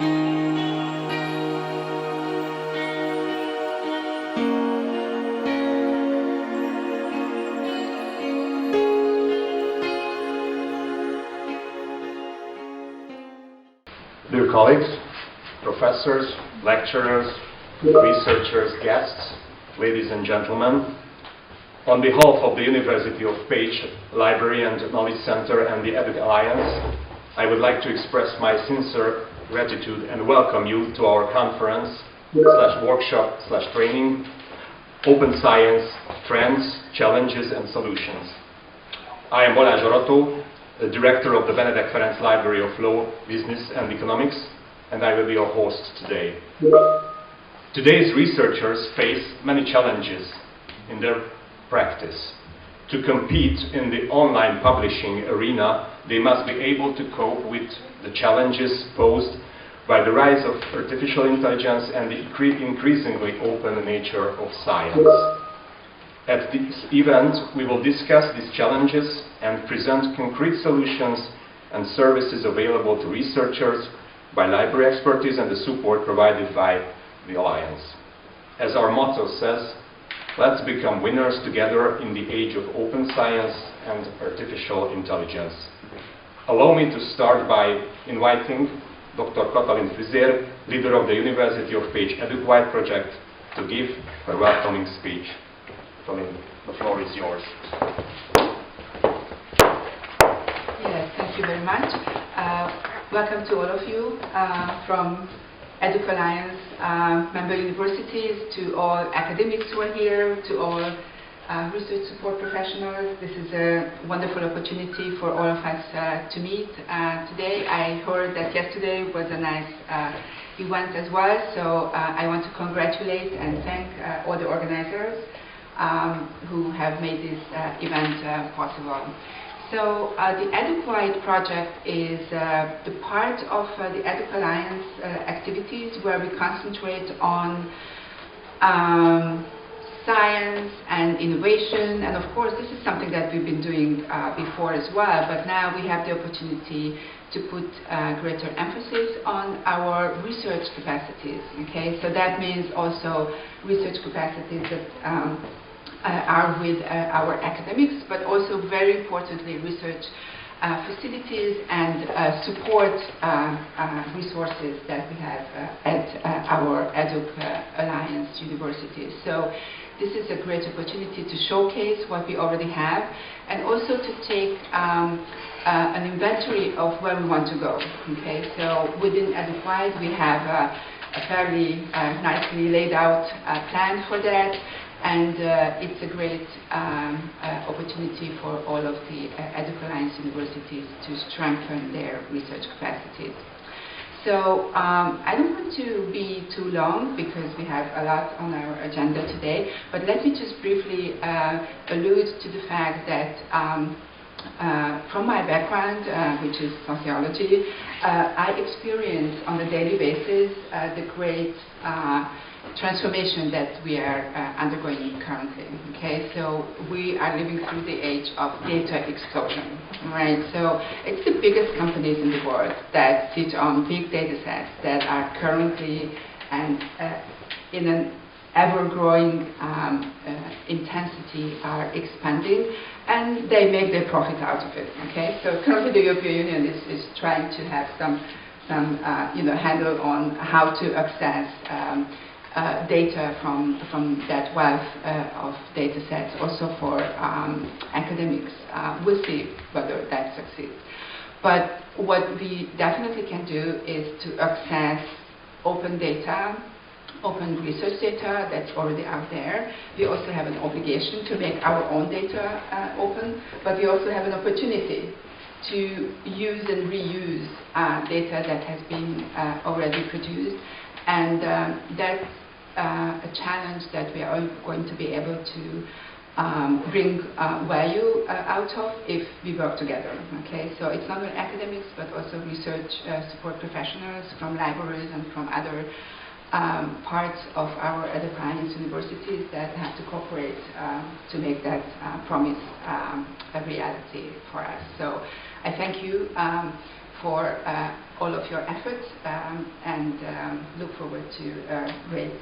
Dear colleagues, professors, lecturers, researchers, guests, ladies and gentlemen, on behalf of the University of Pécs Library and Knowledge Center and the EDUC Alliance, I would like to express my sincere gratitude and welcome you to our conference /workshop /training, Open Science, Trends, Challenges and Solutions. I am Balázs Arató, the director of the Benedek Ferenc Library of Law, Business and Economics, and I will be your host today. Today's researchers face many challenges in their practice. To compete in the online publishing arena, they must be able to cope with the challenges posed by the rise of artificial intelligence and the increasingly open nature of science. At this event, we will discuss these challenges and present concrete solutions and services available to researchers by library expertise and the support provided by the Alliance. As our motto says, let's become winners together in the age of open science and artificial intelligence. Allow me to start by inviting Dr. Katalin Füzér, leader of the University of Pécs EDUC WIDE project, to give her welcoming speech. Katalin, the floor is yours. Yes, thank you very much. Welcome to all of you from EDUC Alliance member universities, to all academics who are here, to all research support professionals. This is a wonderful opportunity for all of us to meet today. I heard that yesterday was a nice event as well, so I want to congratulate and thank all the organizers who have made this event possible. So the EDUC WIDE project is the part of the EDUC Alliance activities where we concentrate on science and innovation, and of course this is something that we've been doing before as well, but now we have the opportunity to put greater emphasis on our research capacities. Okay, so that means also research capacities that are with our academics, but also very importantly research facilities and support resources that we have at our EDUC Alliance universities. So this is a great opportunity to showcase what we already have and also to take an inventory of where we want to go. Okay, so within EDUC WIDE we have a fairly nicely laid out plan for that. And it's a great opportunity for all of the EDUC Alliance universities to strengthen their research capacities. So I don't want to be too long because we have a lot on our agenda today, but let me just briefly allude to the fact that from my background, which is sociology, I experience on a daily basis the great transformation that we are undergoing currently. Okay, so we are living through the age of data explosion, right? So it's the biggest companies in the world that sit on big data sets that are currently and in an ever-growing intensity are expanding, and they make their profit out of it. Okay, so currently the European Union is trying to have some handle on how to access data from that wealth of data sets also for academics. We'll see whether that succeeds. But what we definitely can do is to access open data, open research data that's already out there. We also have an obligation to make our own data open, but we also have an opportunity to use and reuse data that has been already produced, and that's a challenge that we are going to be able to bring value out of if we work together. Okay, so it's not only academics but also research support professionals from libraries and from other parts of our EDUC Alliance universities that have to cooperate to make that promise a reality for us. So I thank you for all of your efforts and look forward to a great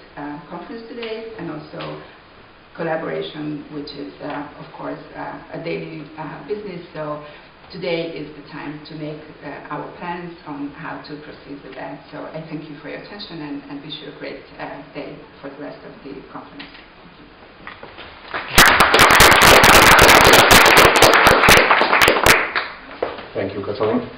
conference today and also collaboration, which is of course a daily business. So today is the time to make our plans on how to proceed with that. So I thank you for your attention and wish you a great day for the rest of the conference. Thank you, Katalin.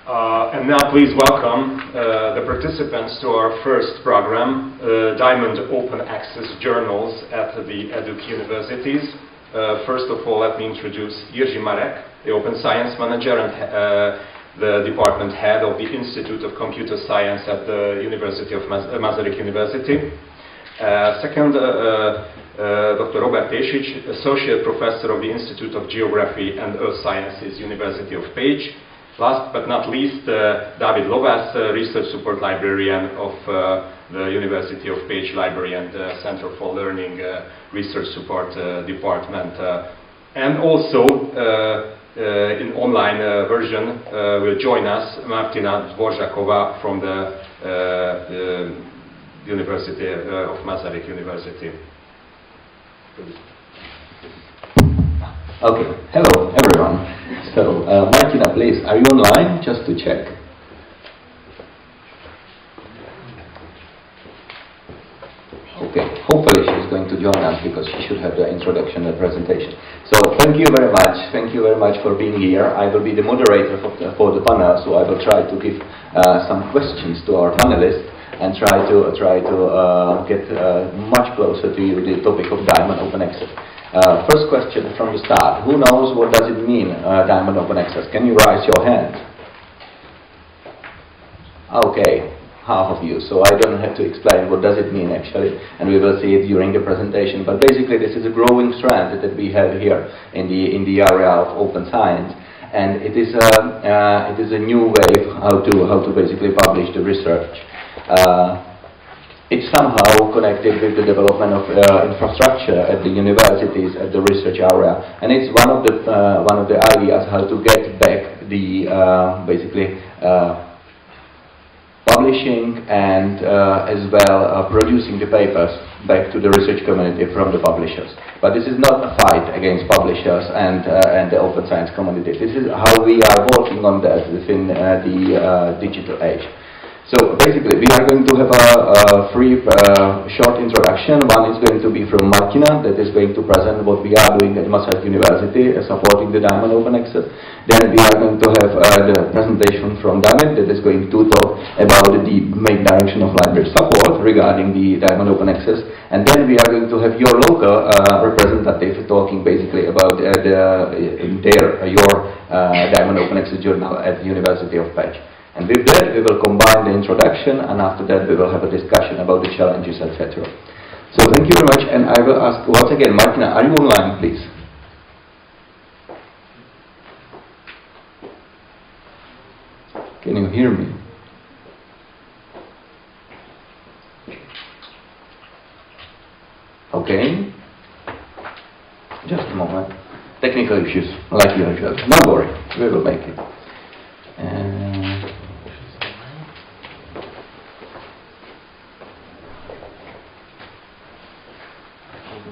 And now please welcome the participants to our first program, Diamond Open Access Journals at the EDUC Universities. First of all, let me introduce Jiří Marek, the Open Science Manager and the Department Head of the Institute of Computer Science at the University of Masaryk University. Second, Dr. Robert Tesic, Associate Professor of the Institute of Geography and Earth Sciences, University of Pécs. Last but not least, David Lovász, Research Support Librarian of the University of Pécs Library and Center for Learning Research Support Department. And also, in online version, will join us Martina Dvořáková from the University of Masaryk University. Okay, hello everyone. So, Martina, please, are you online? Just to check. Okay, hopefully she's going to join us because she should have the introduction and presentation. So, thank you very much. Thank you very much for being here. I will be the moderator for the panel, so I will try to give some questions to our panelists and try to get much closer to you the topic of Diamond Open Access. First question from the start. Who knows what does it mean, Diamond Open Access? Can you raise your hand? Okay, half of you. So I don't have to explain what does it mean actually, and we will see it during the presentation. But basically, this is a growing trend that we have here in the area of open science, and it is a new way how to basically publish the research. It's somehow connected with the development of infrastructure at the universities, at the research area, and it's one of the ideas how to get back the basically publishing and as well producing the papers back to the research community from the publishers. But this is not a fight against publishers and the open science community. This is how we are working on that within the digital age. So basically, we are going to have a free short introduction. One is going to be from Martina, that is going to present what we are doing at Masaryk University, supporting the Diamond Open Access. Then we are going to have the presentation from David, that is going to talk about the main direction of library support regarding the Diamond Open Access. And then we are going to have your local representative talking basically about your Diamond Open Access journal at the University of Pécs. And with that, we will combine the introduction, and after that, we will have a discussion about the challenges, etc. So thank you very much, and I will ask once again, Martina, are you online, please? Can you hear me? Okay. Just a moment. Technical issues, like usual. Don't worry, we will make it.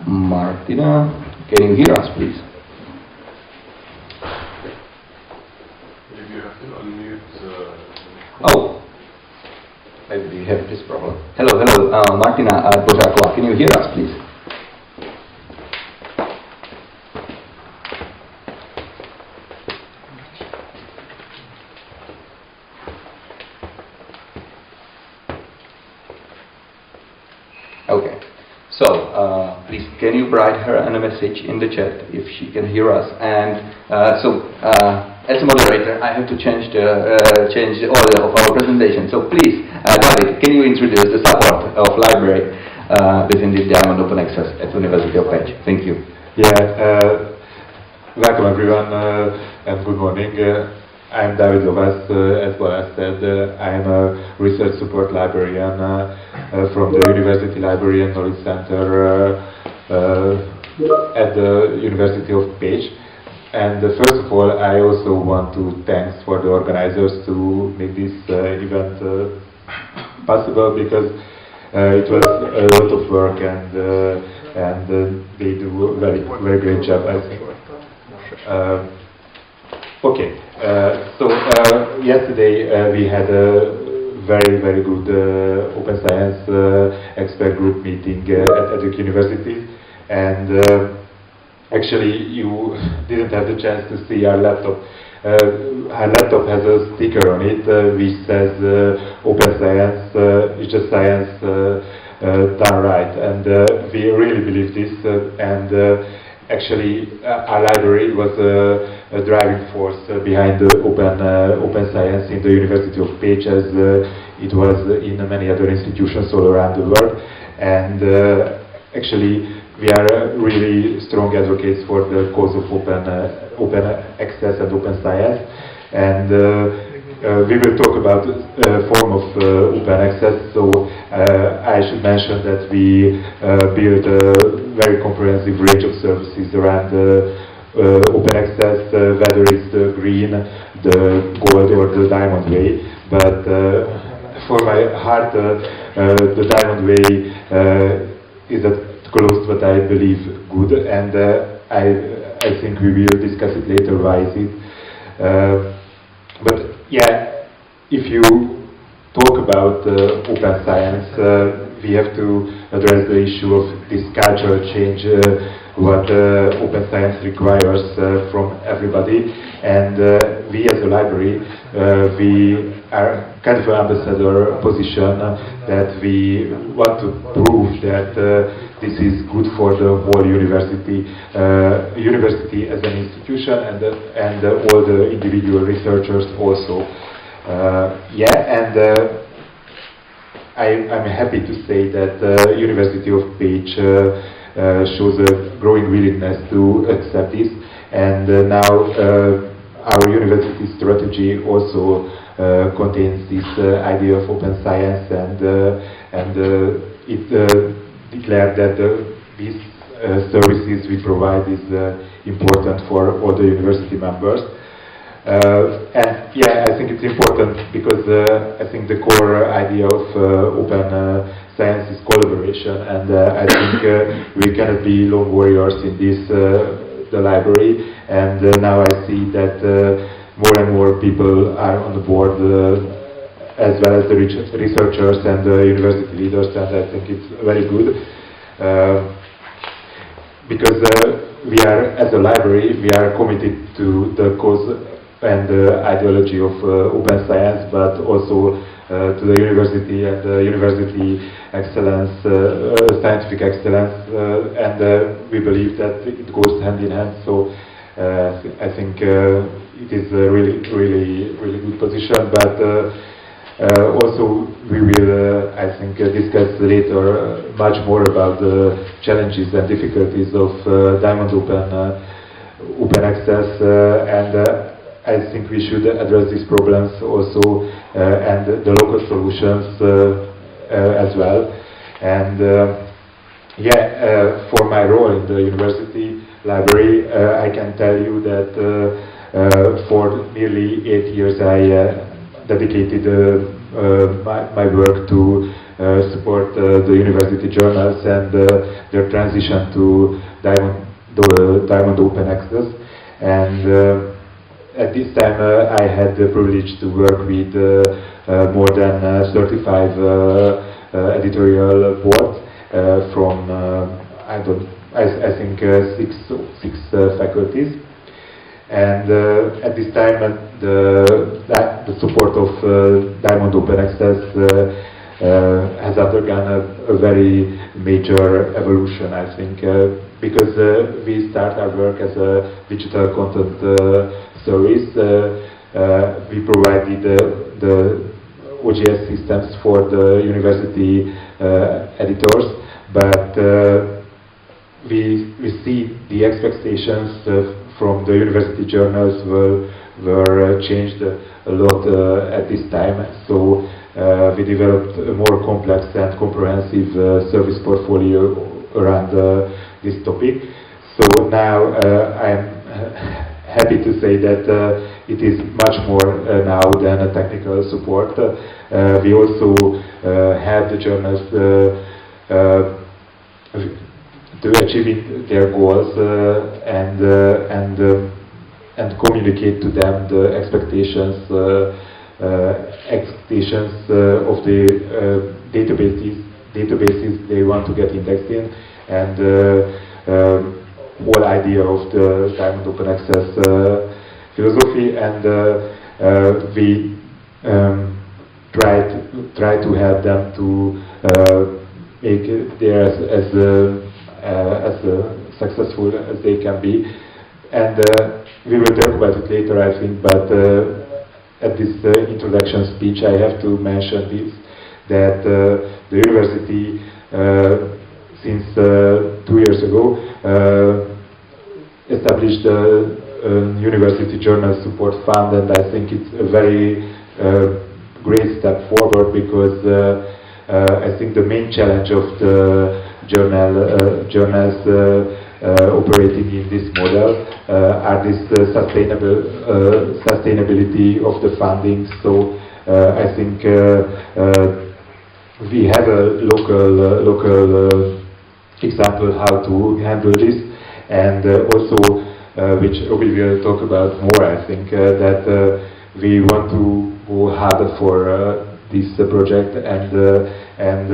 Martina, can you hear us, please? Maybe you have to unmute. Oh, maybe we have this problem. Hello, Martina Dvořáková, can you hear us, please? Okay. So, please, can you write her a message in the chat if she can hear us? And as a moderator, I have to change the order of our presentation. So, please, David, can you introduce the support of library within the Diamond Open Access at the University of Pécs? Thank you. Yeah, welcome everyone and good morning. I'm David Lovász, as well as said, I'm a research support librarian from the University Library and Knowledge Center at the University of Pécs. And first of all, I also want to thank for the organizers to make this event possible, because it was a lot of work, and they do a very great job, I think. Okay, so yesterday we had a very good open science expert group meeting at EDUC University, and actually you didn't have the chance to see our laptop. Our laptop has a sticker on it which says open science is just science done right, and we really believe this, and actually our library was a driving force behind the open science in the University of Pécs, as it was in many other institutions all around the world, and actually we are really strong advocates for the cause of open access and open science, and we will talk about form of open access. So I should mention that we build a very comprehensive range of services around open access, whether it's the green, the gold or the diamond way. But for my heart, the diamond way is close to what I believe good, and I think we will discuss it later, why is it. But yeah, if you talk about open science, we have to address the issue of this cultural change, what open science requires from everybody, and we as a library, we are kind of an ambassador position that we want to prove that this is good for the whole university, university as an institution, and all the individual researchers also. I'm happy to say that University of Pécs shows a growing willingness to accept this, and now our university strategy also contains this idea of open science, and it declared that these services we provide is important for all the university members. And yeah, I think it's important because I think the core idea of open science is collaboration, and I think we cannot be lone warriors in this the library, and now I see that more and more people are on the board, as well as the researchers and the university leaders, and I think it's very good, because we are, as a library, we are committed to the cause and the ideology of open science, but also to the university and the university excellence, scientific excellence, and we believe that it goes hand in hand. So I think it is a really good position, but also we will, I think, discuss later much more about the challenges and difficulties of Diamond open access, and I think we should address these problems also, and the local solutions as well. And for my role in the university library, I can tell you that for nearly 8 years I dedicated my work to support the university journals and their transition to Diamond open access. And at this time, I had the privilege to work with more than 35 editorial boards from I think six faculties. And at this time, the support of Diamond Open Access has undergone a very major evolution, I think, because we start our work as a digital content service. We provided the OGS systems for the university editors, but we see the expectations from the university journals were changed a lot at this time. So we developed a more complex and comprehensive service portfolio around this topic. So now I'm happy to say that it is much more now than a technical support. We also help the journals to achieving their goals and communicate to them the expectations of the databases they want to get indexed in, and whole idea of the Diamond Open Access philosophy, and we try to help them to make their as successful as they can be, and we will talk about it later, I think, but at this introduction speech I have to mention this, that the university since 2 years ago established a University Journal Support Fund, and I think it's a very great step forward, because I think the main challenge of the journals operating in this model are this sustainability of the funding. So I think we have a local example how to handle this, and also which we will talk about more, I think, that we want to go harder for this project, and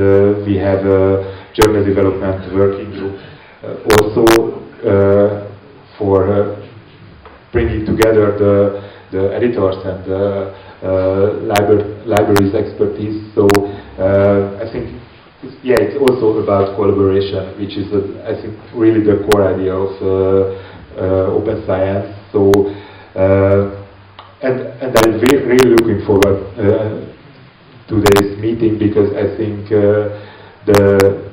we have a journal development working group also for bringing together the editors and libraries expertise. So I think it's also about collaboration, which is I think really the core idea of open science. So and I'm really looking forward to this meeting, because I think the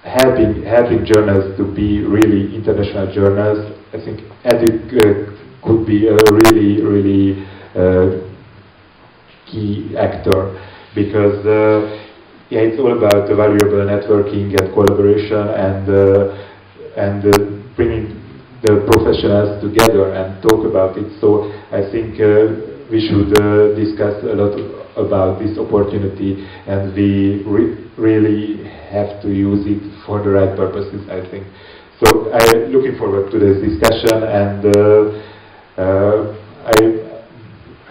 helping journals to be really international journals, I think EDUC could be a really key actor, because it's all about the valuable networking and collaboration, and bringing the professionals together and talk about it. So I think we should discuss a lot about this opportunity, and we really have to use it for the right purposes, I think. So I'm looking forward to this discussion, and I'm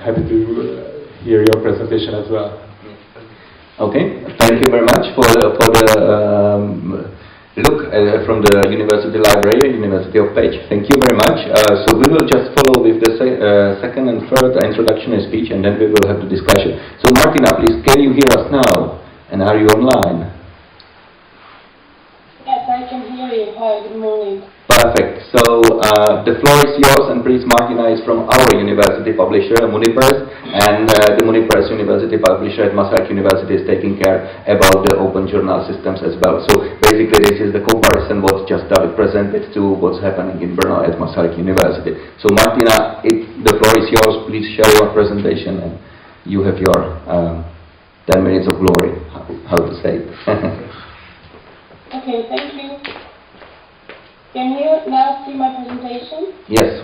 happy to hear your presentation as well. Okay, thank you very much for the look from the University Library, University of Pécs. Thank you very much. So we will just follow with the second and third introductory speech, and then we will have the discussion. So Martina, please, can you hear us now? And are you online? Yes, I can hear you. Hi, good morning. Perfect. So the floor is yours, and please, Martina is from our university publisher, Munipers, and the Munipers University publisher at Masaryk University is taking care about the open journal systems as well. So basically this is the comparison what just David presented to what's happening in Brno at Masaryk University. So Martina, the floor is yours. Please share your presentation, and you have your 10 minutes of glory, how to say it. Okay, thank you. Can you now see my presentation? Yes.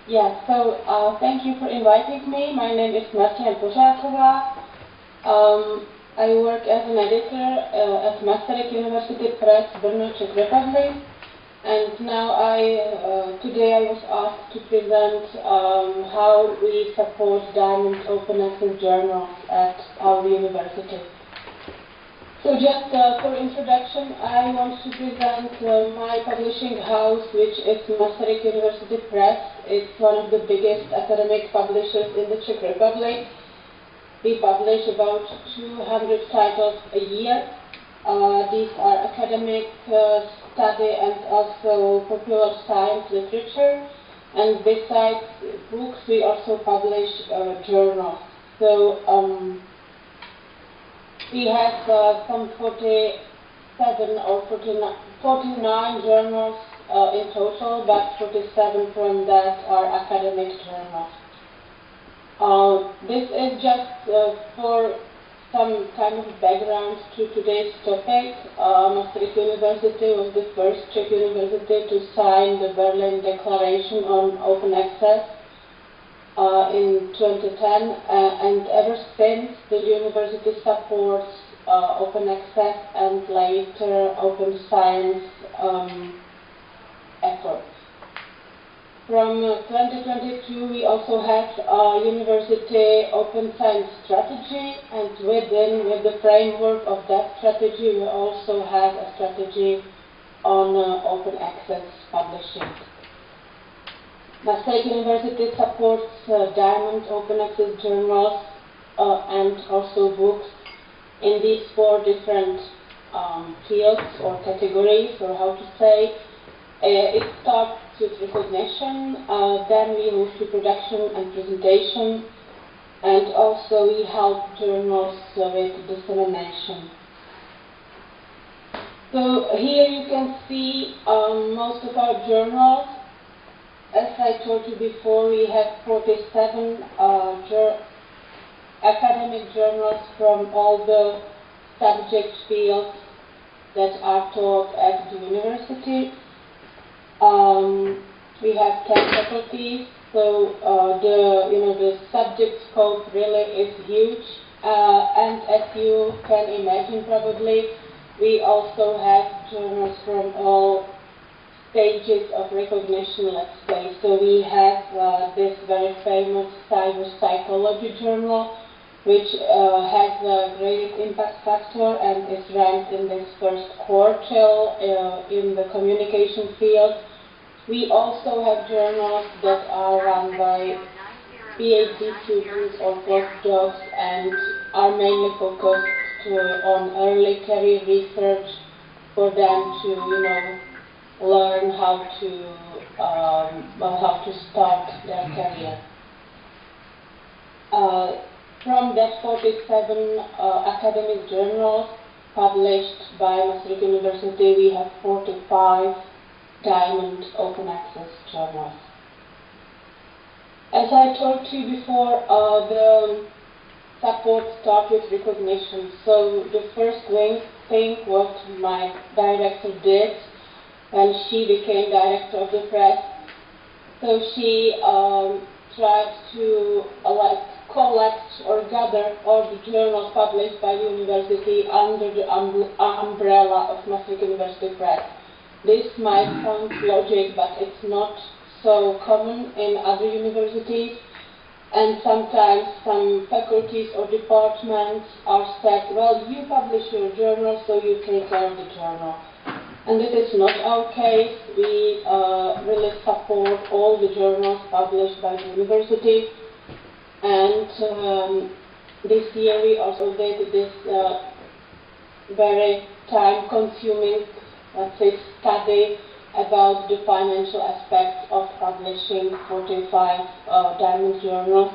Yeah, so thank you for inviting me. My name is Martina Požáková. I work as an editor at Masaryk University Press, Brno, Czech Republic. And now today I was asked to present how we support Diamond Open Access journals at our university. So just for introduction, I want to present my publishing house, which is Masaryk University Press. It's one of the biggest academic publishers in the Czech Republic. We publish about 200 titles a year. These are academic study and also popular science literature. And besides books, we also publish journals. So we have some 47 or 49 journals in total, but 47 from that are academic journals. This is just for some kind of background to today's topic. Maastricht University was the first Czech university to sign the Berlin Declaration on Open Access in 2010, and ever since the university supports open access and later open science efforts. From 2022 we also have a university open science strategy, and with the framework of that strategy we also have a strategy on open access publishing. Maastricht University supports Diamond open access journals and also books in these 4 different fields or categories, or how to say. It starts with recognition, then we move to production and presentation, and also we help journals with dissemination. So here you can see most of our journals. As I told you before, we have 47 academic journals from all the subject fields that are taught at the university. We have 10 faculties, so the subject scope really is huge. And as you can imagine, probably we also have journals from all stages of recognition, let's say. So we have this very famous cyber psychology journal, which has a great impact factor and is ranked in this first quartile in the communication field. We also have journals that are run by PhD students or postdocs and are mainly focused on early career research for them to, learn how to start their career. From that 47 academic journals published by Maastricht University, we have 45 Diamond open access journals. As I told you before, the support starts with recognition. So the first thing what my director did when she became director of the press, so she tried to collect or gather all the journals published by the university under the umbrella of Maastricht University Press. This might sound logic, but it's not so common in other universities, and sometimes some faculties or departments are said, well, you publish your journal, so you take care of the journal. And this is not our case. We really support all the journals published by the university, and this year we also did this very time-consuming, let's say, study about the financial aspects of publishing 45 Diamond journals.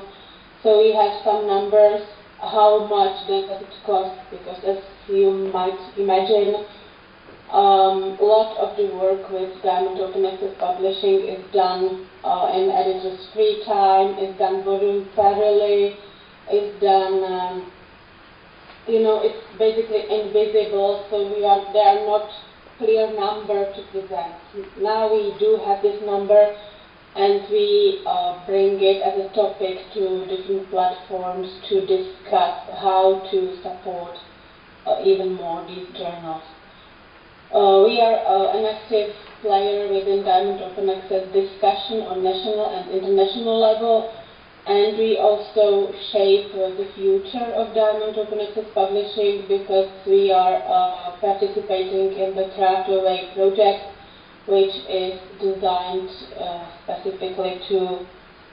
So we have some numbers, how much does it cost, because as you might imagine, a lot of the work with Diamond Open Access Publishing is done in editor's free time, is done voluntarily, is done, it's basically invisible, so there are not clear number to present. Now we do have this number, and we bring it as a topic to different platforms to discuss how to support even more these journals. We are an active player within Diamond Open Access discussion on national and international level, and we also shape the future of Diamond Open Access Publishing, because we are participating in the Craft Away project, which is designed specifically to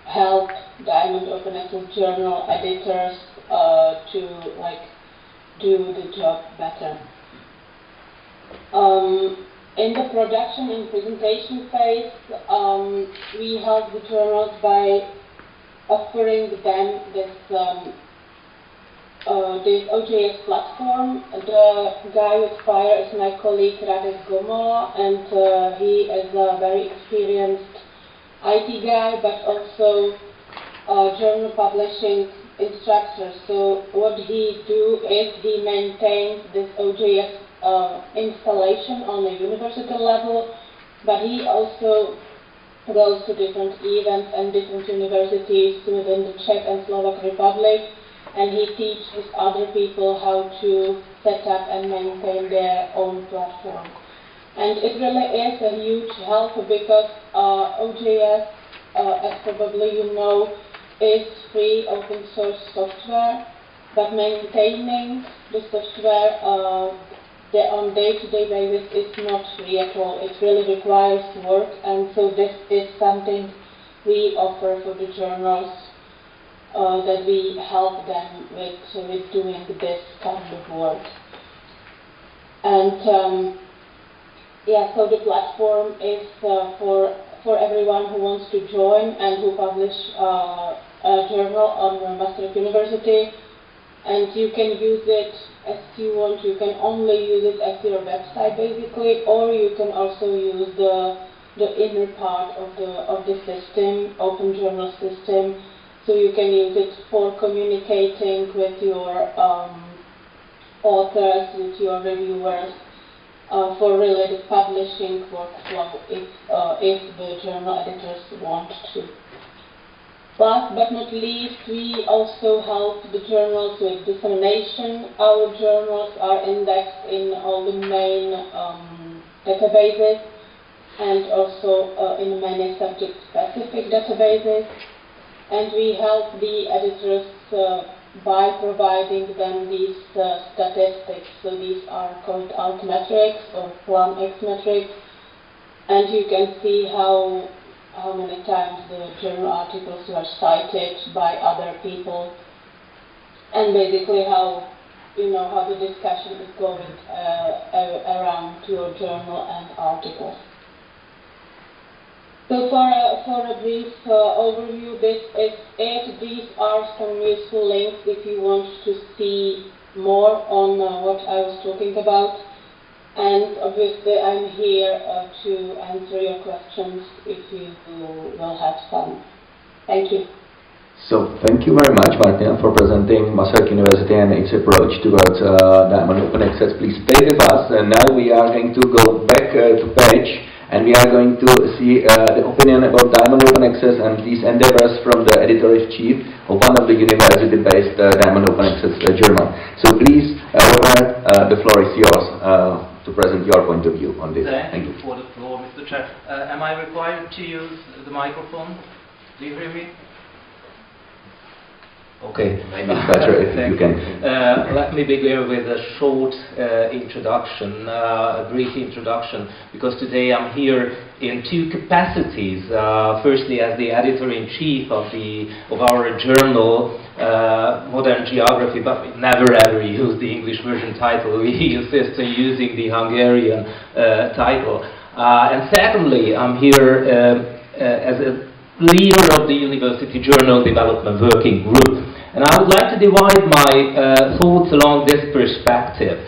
help Diamond Open Access journal editors to do the job better. In the production and presentation phase, we help the journals by offering them this OJS platform. The guy with fire is my colleague Radek Gomola, and he is a very experienced IT guy, but also journal publishing instructor. So what he do is he maintains this OJS installation on a university level, but he also goes to different events and different universities within the Czech and Slovak Republic, and he teaches other people how to set up and maintain their own platform. And it really is a huge help because OJS, as probably you know, is free open source software, but maintaining the software on day-to-day basis is not free at all. It really requires work, and so this is something we offer for the journals, that we help them with doing this kind of work. And yeah, so the platform is for everyone who wants to join and who publish a journal on Maastricht University. And you can use it as you want. You can only use it as your website basically, or you can also use the inner part of the system, open journal system. So you can use it for communicating with your authors, with your reviewers, for really the publishing workflow if the journal editors want to. Last but not least, we also help the journals with dissemination. Our journals are indexed in all the main databases and also in many subject-specific databases. And we help the editors by providing them these statistics. So these are called alt metrics or plan X metrics. And you can see how many times the journal articles were cited by other people, and basically how the discussion is going around your journal and articles. So for a brief overview, this is it. These are some useful links if you want to see more on what I was talking about. And obviously I'm here to answer your questions if you will have some. Thank you. So thank you very much, Martina, for presenting Maastricht University and its approach towards Diamond Open Access. Please stay with us, and now we are going to go back to Pécs, and we are going to see the opinion about Diamond Open Access and these endeavors from the editor-in-chief of one of the university-based Diamond Open Access journal. So please, Robert, the floor is yours to present your point of view on this. Thank you for the floor, Mr. Chair. Am I required to use the microphone? Do you hear me? Okay, maybe it's better if you can. Let me begin with a short introduction, a brief introduction, because today I'm here in two capacities. Firstly, as the editor-in-chief of our journal, Modern Geography, but we never ever use the English version title. We insist on using the Hungarian title. And secondly, I'm here as a leader of the University Journal Development Working Group. And I would like to divide my thoughts along this perspective.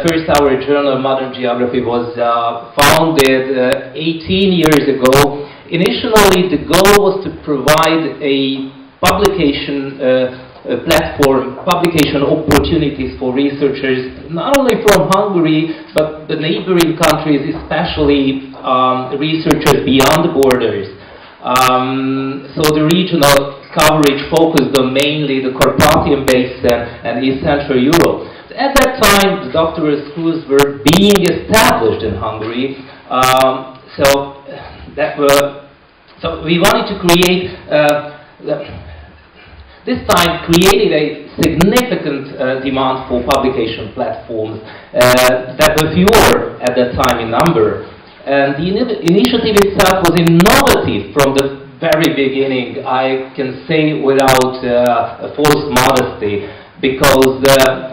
First, our journal, Modern Geography, was founded 18 years ago. Initially, the goal was to provide a publication platform, publication opportunities for researchers, not only from Hungary, but the neighboring countries, especially researchers beyond the borders. So the regional coverage focused on mainly the Carpathian Basin and East Central Europe. At that time, the doctoral schools were being established in Hungary, so we wanted to create, this time created a significant demand for publication platforms that were fewer at that time in number. And the initiative itself was innovative from the very beginning, I can say without a false modesty, because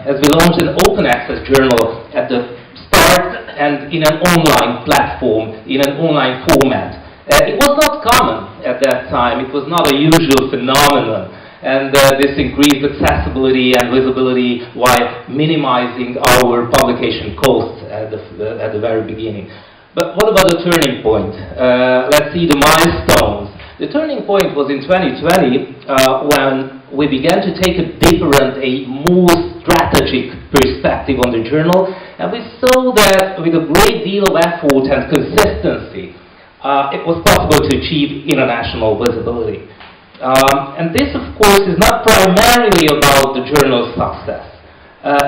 as we launched an open access journal at the start and in an online platform, in an online format. It was not common at that time, it was not a usual phenomenon, and this increased accessibility and visibility while minimizing our publication costs at the very beginning. But what about the turning point? Let's see the milestones. The turning point was in 2020 when we began to take a different, a more strategic perspective on the journal, and we saw that with a great deal of effort and consistency, it was possible to achieve international visibility. And this, of course, is not primarily about the journal's success.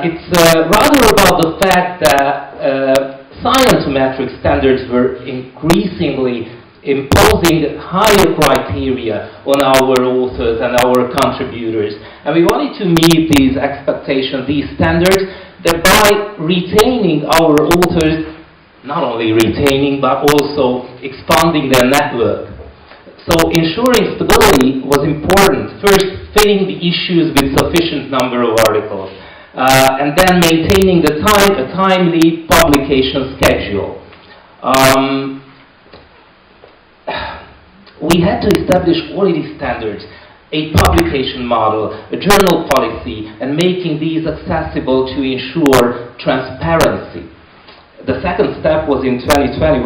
It's rather about the fact that scientometric standards were increasingly imposing higher criteria on our authors and our contributors. And we wanted to meet these expectations, these standards, thereby retaining our authors, not only retaining, but also expanding their network. So ensuring stability was important. First, filling the issues with sufficient number of articles. And then maintaining a timely publication schedule. We had to establish quality standards, a publication model, a journal policy, and making these accessible to ensure transparency. The second step was in 2021,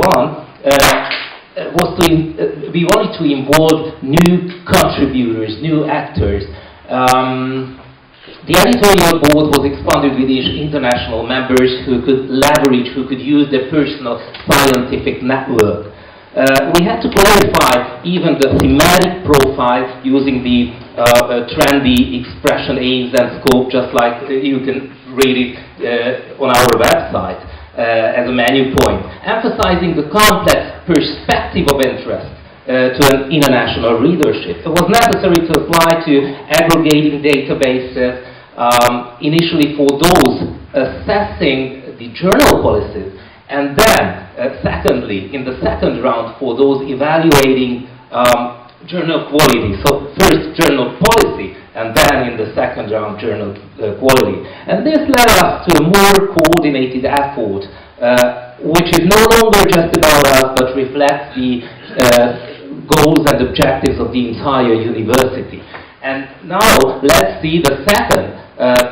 we wanted to involve new contributors, new actors. The editorial board was expanded with these international members who could leverage, who could use their personal scientific network. We had to clarify even the thematic profile using the trendy expression aims and scope, just like you can read it on our website as a menu point, emphasizing the complex perspective of interest to an international readership. It was necessary to apply to aggregating databases, initially for those assessing the journal policies, and then secondly, in the second round, for those evaluating journal quality. So first journal policy, and then in the second round journal quality. And this led us to a more coordinated effort, which is no longer just about us, but reflects the goals and objectives of the entire university. And now let's see the second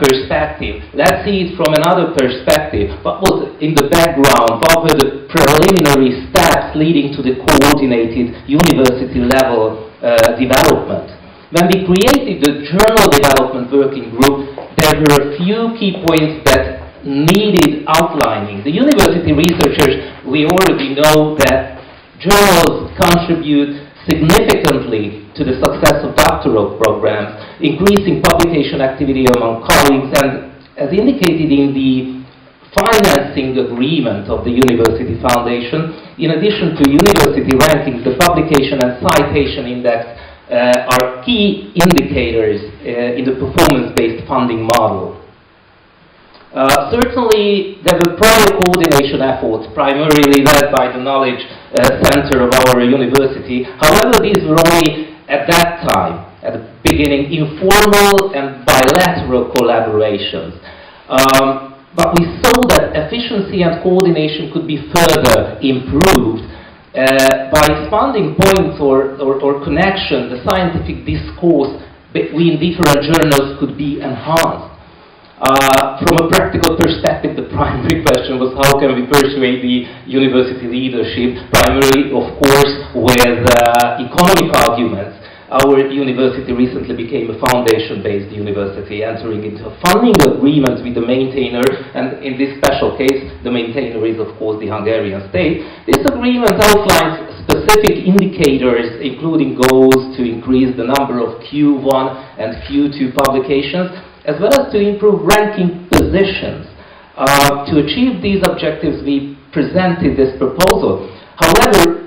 perspective. Let's see it from another perspective. What was in the background? What were the preliminary steps leading to the coordinated university level development? When we created the journal development working group, there were a few key points that needed outlining. The university researchers, we already know that journals contribute significantly to the success of doctoral programs, increasing publication activity among colleagues, and as indicated in the financing agreement of the University Foundation, in addition to university rankings, the publication and citation index are key indicators in the performance-based funding model. Certainly, there were prior coordination efforts, primarily led by the Knowledge Center of our university. However, these were only, at that time, at the beginning, informal and bilateral collaborations. But we saw that efficiency and coordination could be further improved by expanding points or connection. The scientific discourse between different journals could be enhanced. From a practical perspective, the primary question was how can we persuade the university leadership, primarily, of course, with economic arguments. Our university recently became a foundation-based university, entering into a funding agreement with the maintainer, and in this special case, the maintainer is, of course, the Hungarian state. This agreement outlines specific indicators, including goals to increase the number of Q1 and Q2 publications, as well as to improve ranking positions. To achieve these objectives, we presented this proposal. However,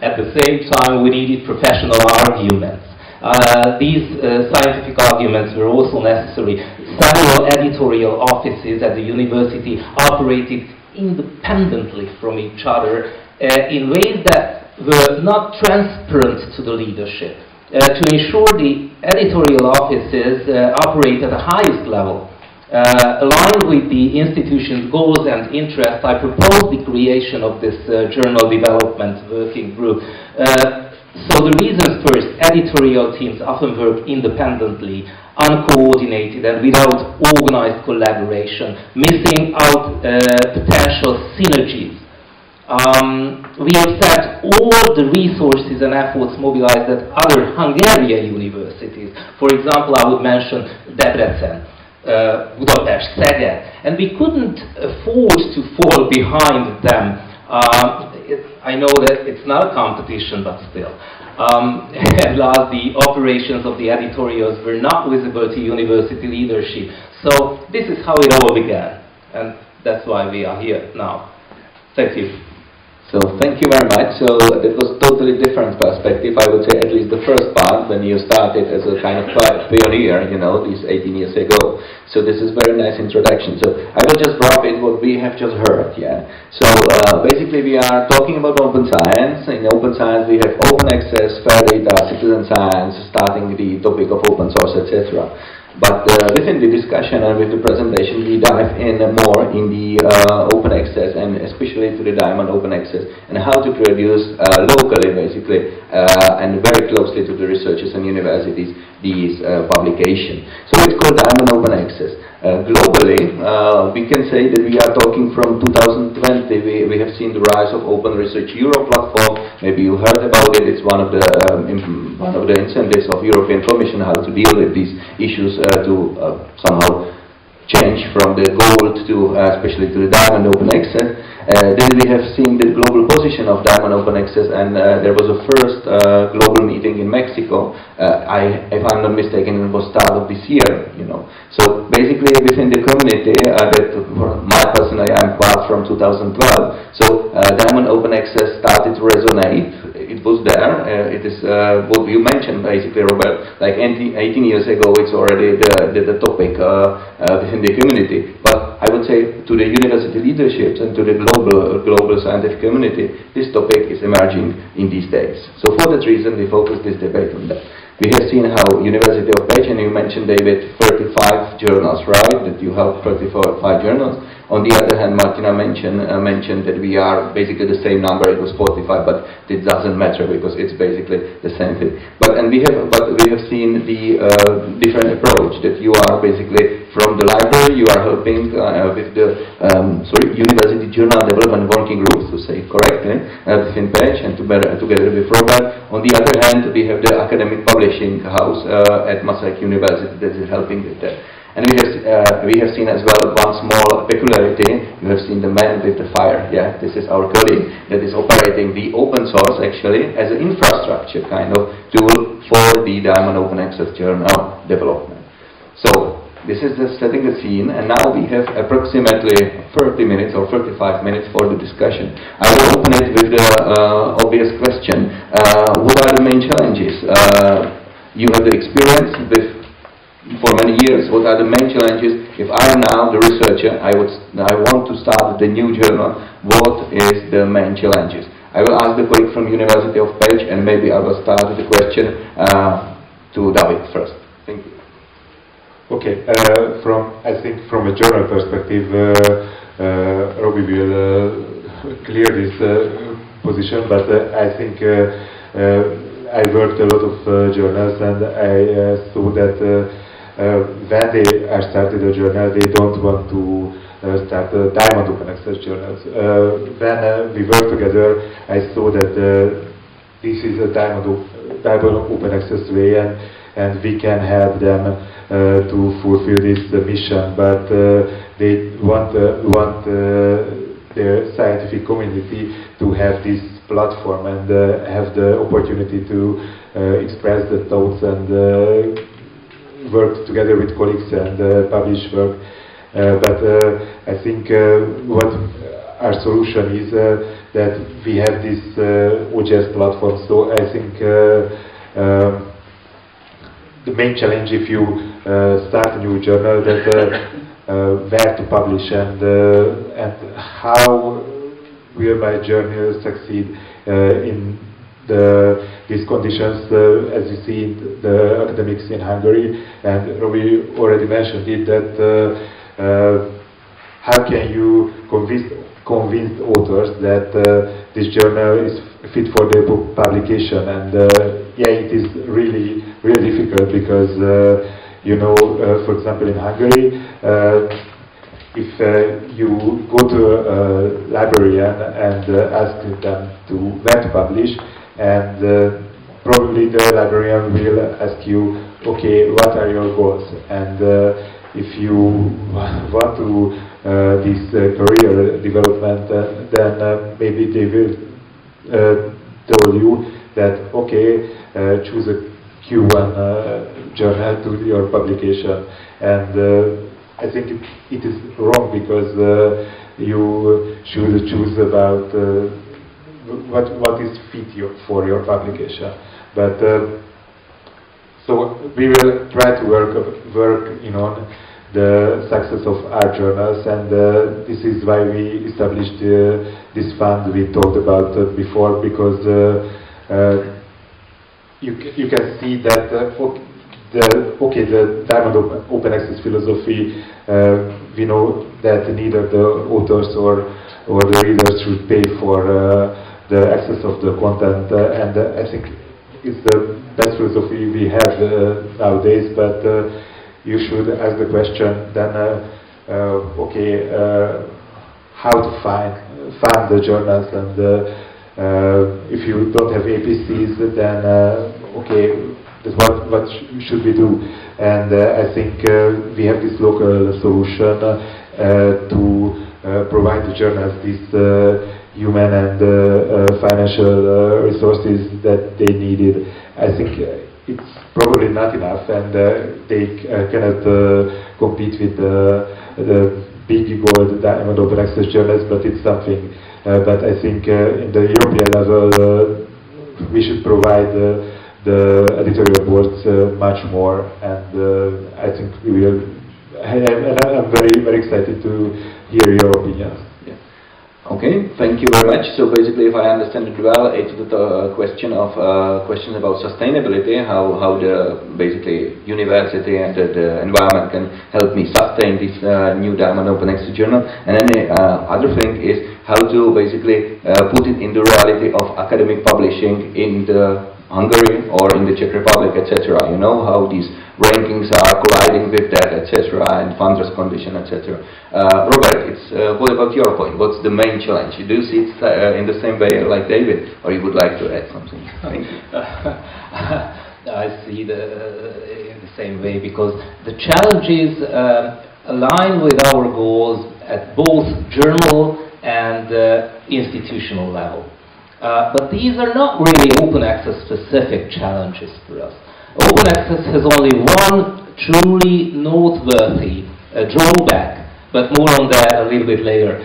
at the same time, we needed professional arguments. These scientific arguments were also necessary. Several editorial offices at the university operated independently from each other in ways that were not transparent to the leadership. To ensure the editorial offices operate at the highest level, aligned with the institution's goals and interests, I proposed the creation of this journal development working group. So the reasons first, editorial teams often work independently, uncoordinated and without organized collaboration, missing out potential synergies. We have set all the resources and efforts mobilized at other Hungarian universities. For example, I would mention Debrecen, Budapest, Szeged, and we couldn't afford to fall behind them. I know that it's not a competition, but still. At last, the operations of the editorials were not visible to university leadership. So this is how it all began, and that's why we are here now. Thank you. So thank you very much. So that was totally different perspective. I would say at least the first part when you started as a kind of pioneer, you know, these 18 years ago. So this is very nice introduction. So I will just wrap it what we have just heard. Yeah. So basically we are talking about open science. In open science we have open access, fair data, citizen science, starting the topic of open source, etc. But within the discussion and with the presentation, we dive in more in the open access and especially to the Diamond open access and how to produce locally, basically, and very closely to the researchers and universities these publications. So it's called Diamond open access. Globally, we can say that we are talking from 2020. We have seen the rise of Open Research Europe platform. Maybe you heard about it. It's one of the incentives of European Commission how to deal with these issues to somehow change from the gold to especially to the Diamond open access. Then we have seen the global position of Diamond open access, and there was a first global meeting in Mexico. If I'm not mistaken, it was start of this year. You know, so basically within the community that my personally I'm part from 2012. So Diamond open access started to resonate. It was there. It is what you mentioned basically, Robert. Like 18 years ago, it's already the topic within the community. But I would say to the university leaderships and to the global scientific community, this topic is emerging in these days. So for that reason, we focus this debate on that. We have seen how University of Pécs, and you mentioned, David, 35 journals, right? That you have 35 journals. On the other hand, Martina mentioned that we are basically the same number. It was 45, but it doesn't matter because it's basically the same thing. But we have seen the different approach that you are basically from the library. You are helping with the University Journal Development Working Group, to say correctly, within Pécs, and together with Robert. On the other hand, we have the academic publishing house at Masaryk University that is helping with that. And we have seen as well one small peculiarity. You have seen the man with the fire. Yeah, this is our colleague that is operating the open source actually as an infrastructure kind of tool for the Diamond Open Access Journal development. So this is just setting the scene, and now we have approximately 30 minutes or 35 minutes for the discussion. I will open it with the obvious question: what are the main challenges? You have the experience with. For many years, what are the main challenges? If I am now the researcher, I want to start the new journal. What is the main challenges? I will ask the colleague from University of Pécs, and maybe I will start with the question to David first. Thank you. Okay, I think from a journal perspective, Robbie will clear this position, but I think I worked a lot of journals, and I saw that when they are started a journal, they don't want to start Diamond open access journals. When we worked together, I saw that this is a Diamond open access way, and we can help them to fulfill this mission. But they want the scientific community to have this platform and have the opportunity to express the thoughts and work together with colleagues and publish work. But I think what our solution is that we have this OJS platform. So I think the main challenge if you start a new journal that where to publish and how will my journal succeed in these conditions, as you see the academics in Hungary, and Robbie already mentioned it, that how can you convince authors that this journal is fit for their publication? And yeah, it is really difficult because you know, for example, in Hungary, if you go to a librarian and ask them to when to publish, and probably the librarian will ask you, okay, what are your goals? And if you want to this career development, then maybe they will tell you that, okay, choose a Q1 journal to your publication. And I think it is wrong, because you should choose about what is fit for your publication. But so we will try to work on the success of our journals, and this is why we established this fund we talked about before, because you can see that the Diamond Open Access philosophy, we know that neither the authors or the readers should pay for the access of the content, and I think it's the best philosophy we have nowadays. But you should ask the question then, how to find the journals, and if you don't have APCs, then what should we do? And I think we have this local solution to provide the journals this human and financial resources that they needed. I think it's probably not enough, and they cannot compete with the big gold Diamond Open Access journals, but it's something. But I think in the European level, we should provide the editorial boards much more, and I think we will. And I'm very excited to hear your opinions. Okay, thank you very much. So basically, if I understand it well, it's the question of questions about sustainability, how the basically university and the environment can help me sustain this new Diamond Open Access journal. And then the other thing is how to basically put it in the reality of academic publishing in the Hungary or in the Czech Republic, etc. You know how these rankings are colliding with that, etc., and funders' condition, etc. Robert, what about your point? What's the main challenge? Do you see it in the same way like David, or you would like to add something? Thank you. I see in the same way, because the challenges align with our goals at both journal and institutional level. But these are not really open access specific challenges for us. Open access has only one truly noteworthy drawback, but more on that a little bit later.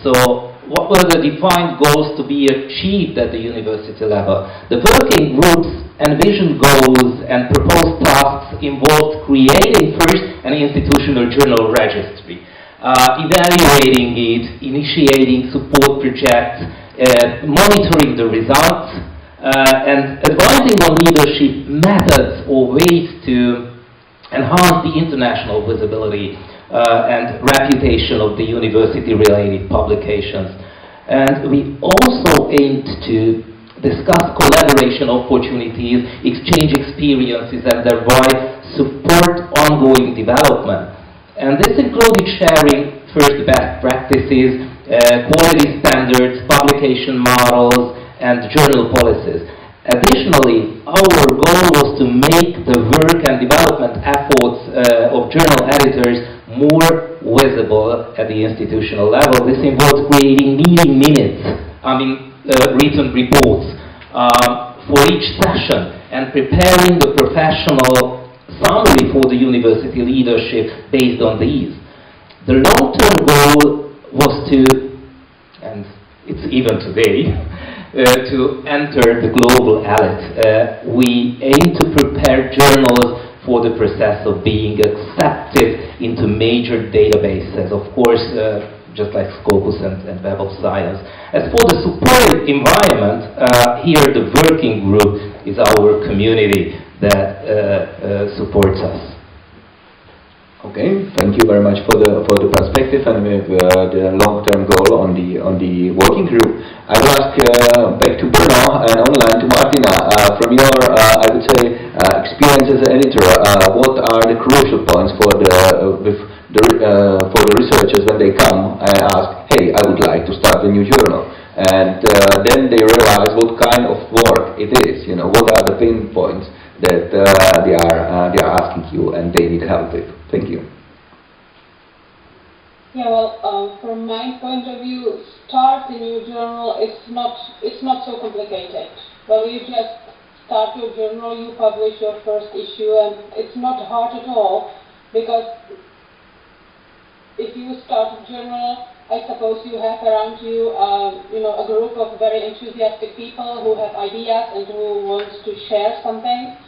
So what were the defined goals to be achieved at the university level? The working groups envisioned goals and proposed tasks involved creating first an institutional journal registry, evaluating it, initiating support projects, monitoring the results, and advising on leadership methods or ways to enhance the international visibility and reputation of the university-related publications. And we also aimed to discuss collaboration opportunities, exchange experiences, and thereby support ongoing development. And this included sharing first best practices, quality standards, publication models, and journal policies. Additionally, our goal was to make the work and development efforts of journal editors more visible at the institutional level. This involves creating meeting minutes, written reports for each session, and preparing the professional summary for the university leadership based on these. The long-term goal was to, and it's even today, to enter the global elite. We aim to prepare journals for the process of being accepted into major databases, of course, just like Scopus and Web of Science. As for the support environment, here the working group is our community that supports us. Okay, thank you very much for the perspective and the long-term goal on the working group. I will ask back to Bruno and online to Martina. From your, I would say, experience as an editor, what are the crucial points for for the researchers when they come and ask, hey, I would like to start a new journal. And then they realize what kind of work it is, you know, what are the pinpoints that they are asking you and they need help with. Thank you. Yeah, well, from my point of view, start a new journal it's not so complicated. Well, you just start your journal, you publish your first issue, and it's not hard at all, because if you start a journal, I suppose you have around you, you know, a group of very enthusiastic people who have ideas and who want to share something.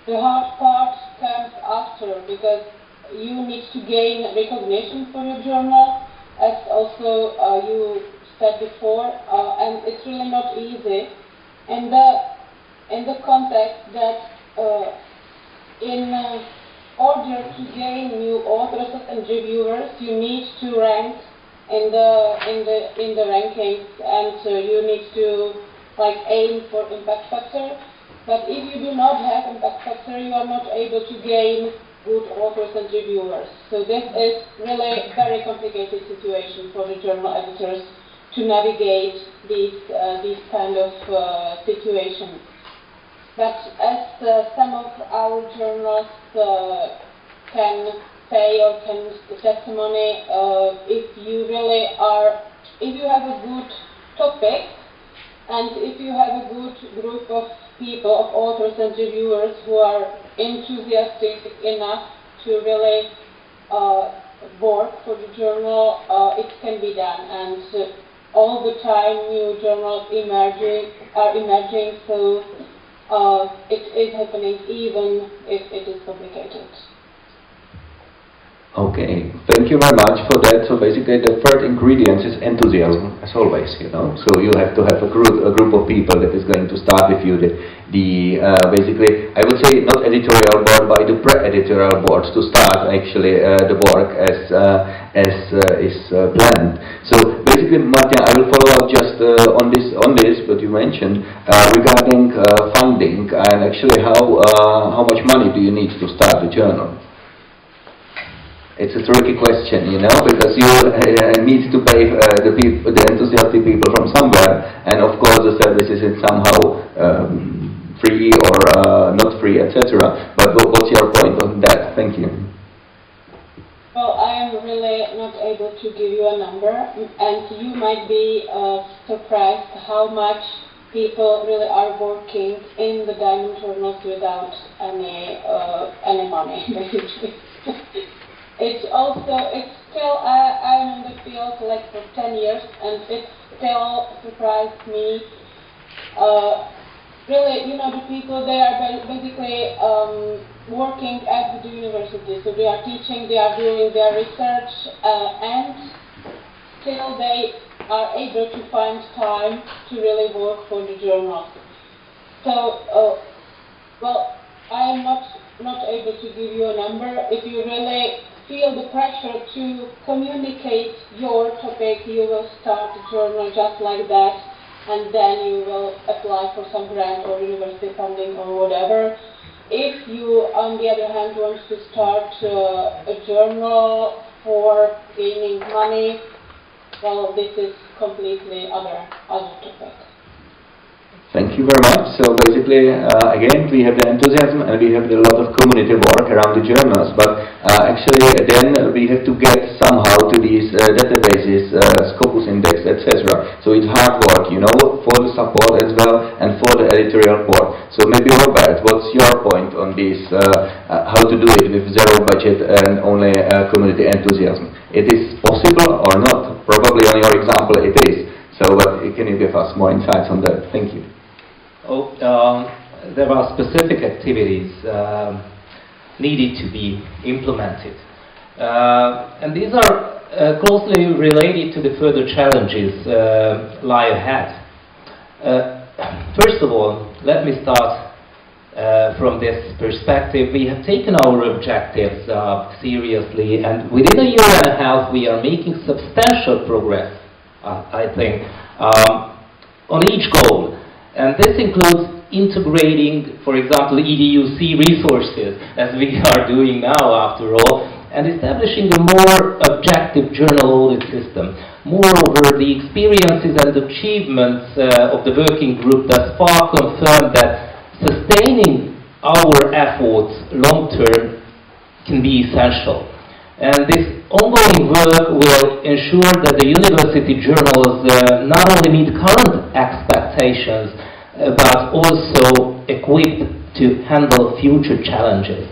The hard part comes after, because you need to gain recognition for your journal, as also you said before, and it's really not easy. In the context that in order to gain new authors and reviewers, you need to rank in the rankings, and you need to like aim for impact factor. But if you do not have impact factor, you are not able to gain good authors and reviewers. So this is really a very complicated situation for the journal editors to navigate these kind of situations. But as some of our journals can say or can testimony, if you have a good topic and if you have a good group of people, of authors and reviewers who are enthusiastic enough to really work for the journal, it can be done. And all the time new journals are emerging, so it is happening even if it is complicated. Okay, thank you very much for that. So basically the third ingredient is enthusiasm, as always, you know. So you have to have a group of people that is going to start with you. Basically, I would say not editorial board, but the pre-editorial board to start actually the work as is planned. So basically, Martin, I will follow up just on this what you mentioned regarding funding and actually how much money do you need to start a journal? It's a tricky question, you know, because you need to pay the enthusiastic people from somewhere, and of course the service is somehow free or not free, etc. But what's your point on that? Thank you. Well, I am really not able to give you a number, and you might be surprised how much people really are working in the diamond journals without any money, basically. It's still, I'm in the field like for 10 years, and it still surprised me. Really, you know, the people, they are basically working at the university, so they are teaching, they are doing their research, and still they are able to find time to really work for the journal. So, well, I am not able to give you a number. If you really feel the pressure to communicate your topic, you will start a journal just like that, and then you will apply for some grant or university funding or whatever. If you, on the other hand, want to start a journal for gaining money, well, this is completely other topic. Thank you very much. So basically, again, we have the enthusiasm and we have a lot of community work around the journals, but actually then we have to get somehow to these databases, Scopus Index, etc. So it's hard work, you know, for the support as well and for the editorial board. So maybe Robert, what's your point on this, how to do it with zero budget and only community enthusiasm? It is possible or not? Probably on your example it is. So but can you give us more insights on that? Thank you. There are specific activities needed to be implemented. And these are closely related to the further challenges lie ahead. First of all, let me start from this perspective. We have taken our objectives seriously, and within a year and a half we are making substantial progress, I think, on each goal. And this includes integrating, for example, EDUC resources, as we are doing now after all, and establishing a more objective journal audit system. Moreover, the experiences and achievements of the working group thus far confirm that sustaining our efforts long-term can be essential. And this ongoing work will ensure that the university journals not only meet current expectations, but also equipped to handle future challenges,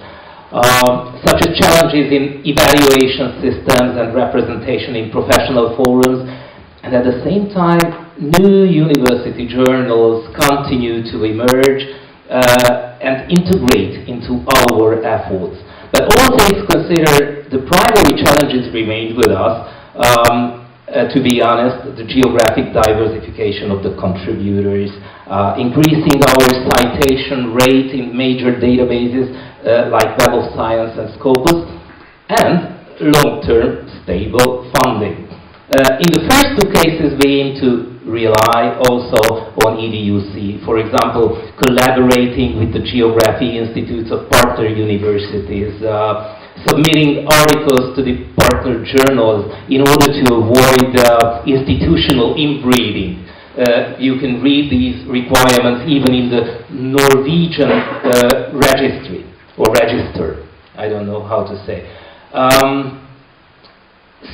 such as challenges in evaluation systems and representation in professional forums. And at the same time, new university journals continue to emerge and integrate into our efforts. But all things considered, the primary challenges remain with us. To be honest, the geographic diversification of the contributors, increasing our citation rate in major databases like Web of Science and Scopus, and long-term stable funding. In the first two cases, we aim to rely also on EDUC, for example, collaborating with the Geography Institutes of partner universities, submitting articles to the partner journals in order to avoid institutional inbreeding. You can read these requirements even in the Norwegian registry or register. I don't know how to say.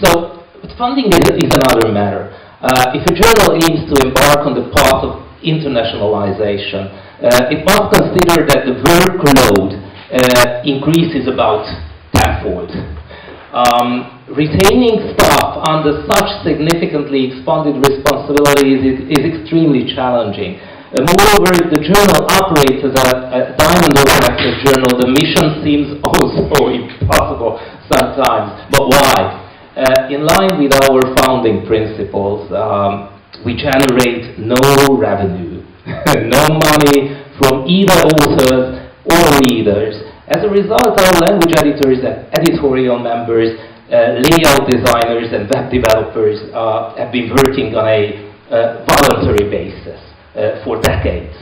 So funding is another matter. If a journal aims to embark on the path of internationalization, it must consider that the workload increases about tenfold. Retaining staff under such significantly expanded responsibilities is extremely challenging. Moreover, if the journal operates as a diamond open access journal, the mission seems also impossible sometimes. But why? In line with our founding principles, we generate no revenue, no money from either authors or readers. As a result, our language editors and editorial members, layout designers and web developers have been working on a voluntary basis for decades.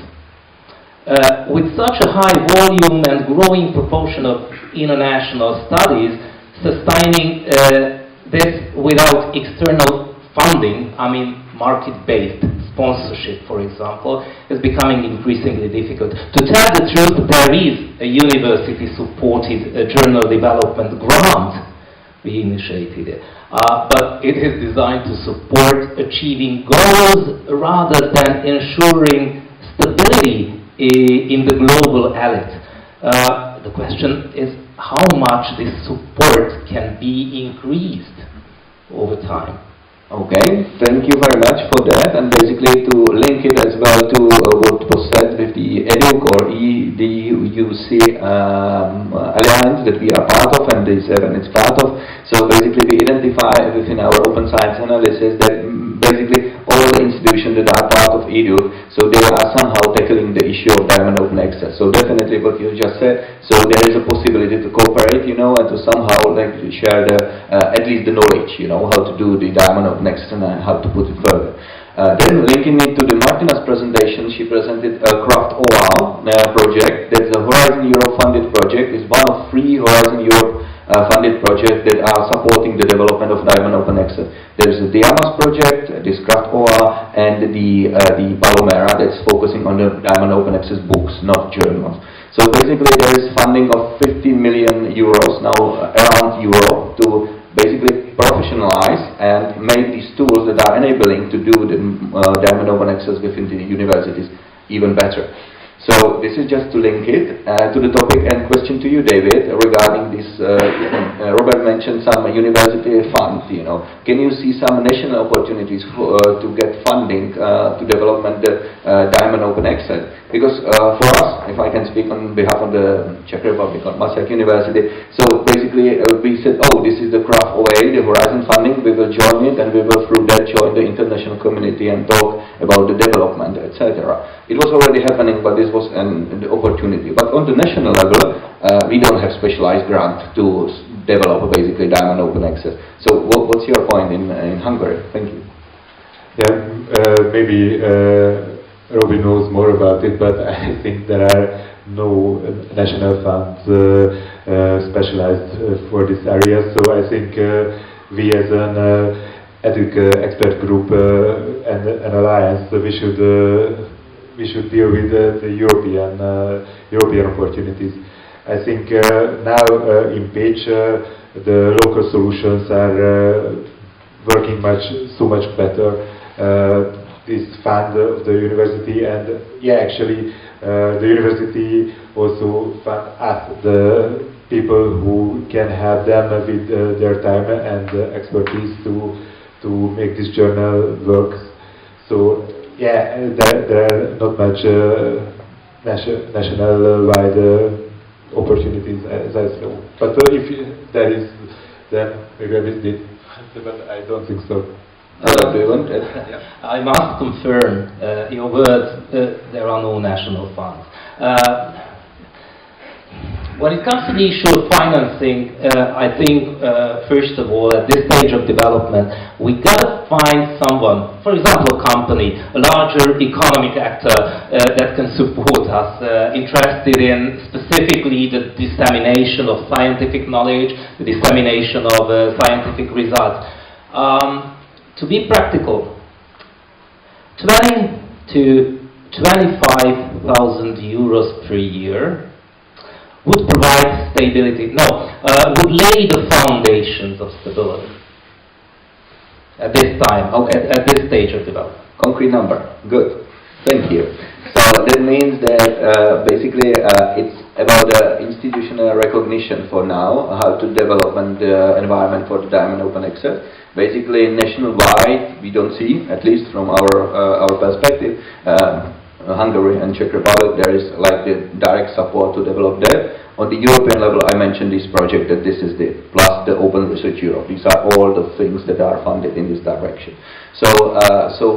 With such a high volume and growing proportion of international studies, sustaining this without external funding, I mean market-based sponsorship, for example, is becoming increasingly difficult. To tell the truth, there is a university-supported journal development grant. We initiated it. But it is designed to support achieving goals rather than ensuring stability in the global elite. The question is how much this support can be increased over time. Okay, thank you very much for that, and basically to link it as well to what was said with the EDUC or EDUC alliance that we are part of and is it's part of. So basically we identify within our open science analysis that basically all the institutions that are part of EDUC, so they are somehow tackling the issue of diamond open access. So definitely what you just said, so there is a possibility to cooperate, and to somehow share the at least the knowledge, how to do the diamond open access and how to put it further. Then linking it to the Martina's presentation, she presented a Craft OR project. That's a Horizon Europe funded project. It's one of 3 Horizon Europe funded projects that are supporting the development of diamond open access. There's the Diamas project, this Craft OR, and the Palomera that's focusing on the diamond open access books, not journals. So basically there is funding of 50 million euros now around Europe to basically professionalize and make these tools that are enabling to do the diamond open access within the universities even better. So this is just to link it to the topic, and question to you, David, regarding this. Robert mentioned some university funds. Can you see some national opportunities to get funding to development the diamond open access? Because for us, if I can speak on behalf of the Czech Republic, on Masaryk University, so basically we said, oh, this is the Craft OA, the Horizon funding, we will join it, and we will through that join the international community and talk about the development, etc. It was already happening, but this was an opportunity. But on the national level, we don't have specialized grant to develop basically diamond open access. So what's your point in Hungary? Thank you. Yeah, maybe Robin knows more about it, but I think there are no national funds specialized for this area. So I think we as an EDUC expert group and an alliance, we should deal with the European opportunities. I think now in Pécs the local solutions are working so much better. This fund of the university, and yeah, actually the university also fund us, the people who can help them with their time and expertise to make this journal work. So yeah, there are not much national-wide opportunities as I know. But if there is, then maybe I missed it. But I don't think so. I must confirm your words, there are no national funds. When it comes to the issue of financing, I think, first of all, at this stage of development, we got to find someone, for example, a company, a larger economic actor that can support us, interested in specifically the dissemination of scientific knowledge, the dissemination of scientific results. To be practical, 20 to 25,000 euros per year would provide stability, would lay the foundations of stability at this time, at this stage of development. Concrete number, good, thank you. So that means that basically it's about the institutional recognition for now, how to develop an environment for the diamond open access. Basically nationwide we don't see, at least from our perspective, Hungary and Czech Republic, there is like the direct support to develop that. On the European level, I mentioned this project that this is the, plus the Open Research Europe. These are all the things that are funded in this direction. So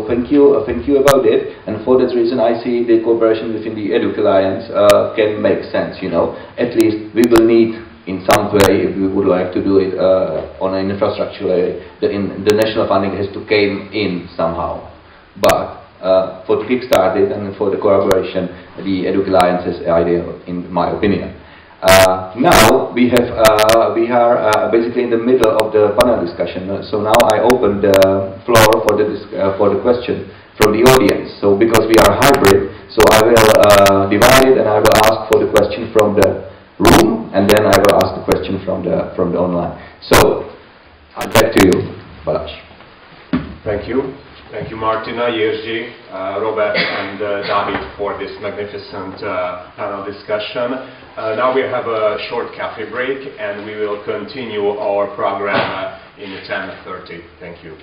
thank you about it. And for that reason, I see the cooperation within the EDUC Alliance can make sense, you know. At least we will need, in some way, if we would like to do it on an infrastructure level, the national funding has to come in somehow. But for the kick-started and for the collaboration, the EDUC Alliance is ideal, in my opinion. Now we are basically in the middle of the panel discussion. So now I open the floor for the question from the audience. So because we are hybrid, so I will divide it and I will ask for the question from the room, and then I will ask the question from the online. So back to you, Balázs. Thank you. Thank you, Martina, Jerzy, Robert, and David for this magnificent panel discussion. Now we have a short cafe break, and we will continue our program in 10:30. Thank you.